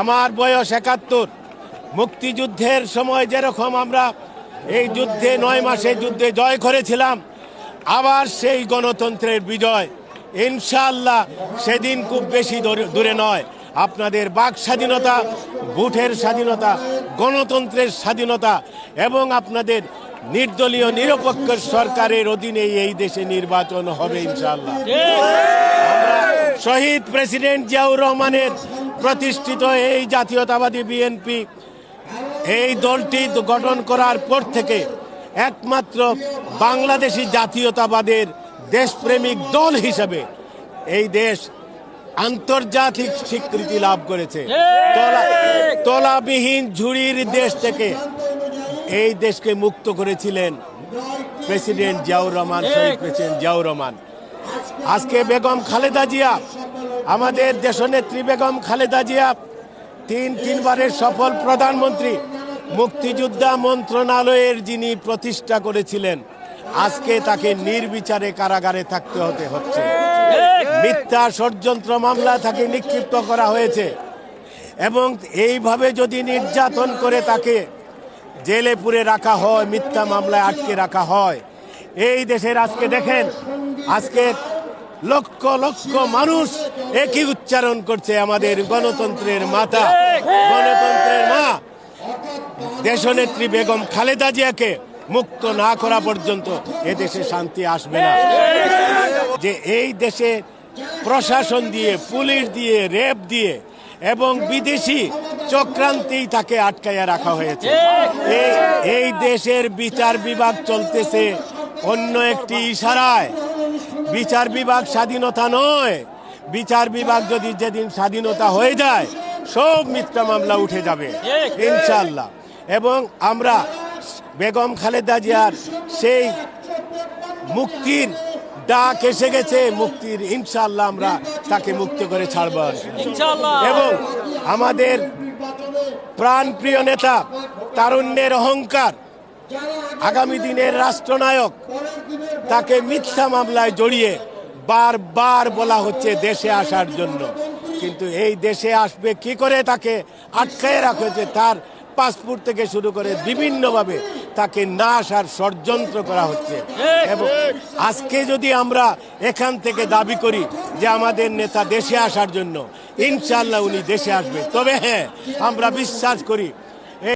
আমার বয়স ৭১। মুক্তিযুদ্ধের সময় যেরকম আমরা এই যুদ্ধে ৯ মাসে যুদ্ধে জয় করেছিলাম, আবার সেই গণতন্ত্রের বিজয় ইনশাআল্লাহ সেদিন খুব বেশি দূরে নয়। আপনাদের বাক স্বাধীনতা, ভোটের স্বাধীনতা, গণতন্ত্রের স্বাধীনতা এবং আপনাদের নির্দলীয় নিরপেক্ষ সরকারের অধীনে এই দেশে নির্বাচন হবে ইনশাআল্লাহ। আমরা শহীদ প্রেসিডেন্ট জিয়াউর রহমানের প্রতিষ্ঠিত এই জাতীয়তাবাদী বিএনপি, এই দলটি গঠন করার পর থেকে একমাত্র বাংলাদেশি জাতীয়তাবাদের দেশপ্রেমিক দল হিসেবে এই দেশ আন্তর্জাতিক স্বীকৃতি লাভ করেছে। তলাবিহীন ঝুড়ির দেশ থেকে এই দেশকে মুক্ত করেছিলেন প্রেসিডেন্ট জিয়াউর রহমান, শহীদ প্রেসিডেন্ট জিয়াউর রহমান। আজকে বেগম খালেদা জিয়া, আমাদের দেশনেত্রী বেগম খালেদা জিয়া তিনবারের সফল প্রধানমন্ত্রী, মুক্তিযোদ্ধা মন্ত্রণালয়ের যিনি প্রতিষ্ঠা করেছিলেন, আজকে তাকে নির্বিচারে কারাগারে থাকতে হচ্ছে। মিথ্যা ষড়যন্ত্র মামলা তাকে নিক্ষিপ্ত করা হয়েছে এবং এইভাবে যদি নির্যাতন করে তাকে জেলে পুরে রাখা হয়, মিথ্যা মামলায় আটকে রাখা হয়, এই দেশের আজকে দেখেন, আজকে লক্ষ লক্ষ মানুষ একই উচ্চারণ করছে, আমাদের গণতন্ত্রের মাতা, গণতন্ত্রের মা দেশনেত্রী বেগম খালেদা জিয়াকে মুক্ত না করা পর্যন্ত এদেশে শান্তি আসবে না। যে এই দেশে প্রশাসন দিয়ে, পুলিশ দিয়ে, র্যাব দিয়ে এবং বিদেশি চক্রান্তেই তাকে আটকাইয়া রাখা হয়েছে। এই দেশের বিচার বিভাগ চলতেছে অন্য একটি ইশারায়। বিচার বিভাগ স্বাধীনতা নয়। বিচার বিভাগ যদি যেদিন স্বাধীনতা হয়ে যায়, সব মিথ্যা মামলা উঠে যাবে ইনশাআল্লাহ। এবং আমরা বেগম খালেদা জিয়ার সেই মুক্তির ডাক এসে গেছে, মুক্তির ইনশাআল্লাহ আমরা তাকে মুক্ত করে ছাড়ব এবং আমাদের প্রাণপ্রিয় নেতা, তারুণ্যের অহংকার, আগামী দিনের রাষ্ট্রনায়ক, তাকে মিথ্যা মামলায় জড়িয়ে বারবার বলা হচ্ছে দেশে আসার জন্য, কিন্তু এই দেশে আসবে কি করে তাকে আটকায় রাখা হয়েছে। তার পাসপোর্ট থেকে শুরু করে বিভিন্নভাবে তাকে না আসার ষড়যন্ত্র করা হচ্ছে। এবং আজকে যদি আমরা এখান থেকে দাবি করি যে আমাদের নেতা দেশে আসার জন্য, ইনশাআল্লাহ উনি দেশে আসবে। তবে হ্যাঁ, আমরা বিশ্বাস করি